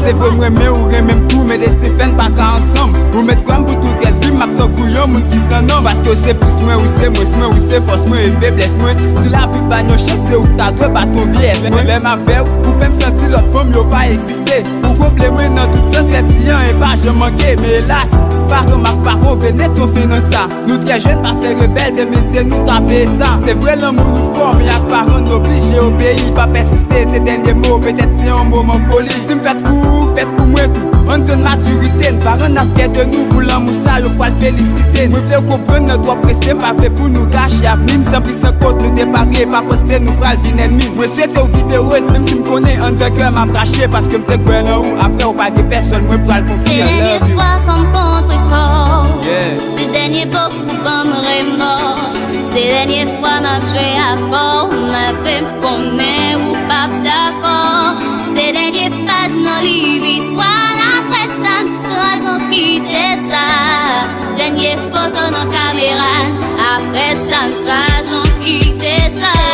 c'est vrai, moi, mais ou même tout, mais des Stéphane pas qu'à ensemble. Vous mettez comme pour tout reste, vie, ma petite couillon, moun qui s'en nomme. Parce que c'est plus moi, ou c'est force, moi, et faiblesse, moi. Si la vie pas nos chances, c'est où t'as deux bâtons vieilles. Moi, l'aime avec, pour faire me sentir l'autre femme, y'a pas existé. Pour combler, moi, dans tout sens, rétillant, et pas, je manquais, mais hélas. Par ma parole, venez de son finance ça. Nous très jeunes, pas faire rebelle, mais c'est nous taper ça. C'est vrai, l'amour nous forme, y'a parents obligés au pays. Pas persister, ces derniers mots, peut-être c'est un moment folie. Si me faites pour moi tout. On donne maturité, nos parents n'a fait de nous pour l'amour ça, y'a pas le féliciter. Nous voulons comprendre notre droit pressé, pas fait pour nous gâcher à venir. Sans plus sans côte, nous déparer, pas penser nous pral vin ennemi. Moi souhaite ou vivre heureuse, même si me connais un de cœur m'a braché. Parce que m'te quoi là où, après ou pas de personne, moi pral confier en dernières fois comme contre-corps. Ces derniers beaux pour pas me remords. Ces dernières fois m'a joué à fort. M'a fait me connaître ou pas d'accord. Ces dernières pages dans livre histoire. Après ça, raison quitter ça. Dernière photo dans caméra. Après ça, raison quitter ça.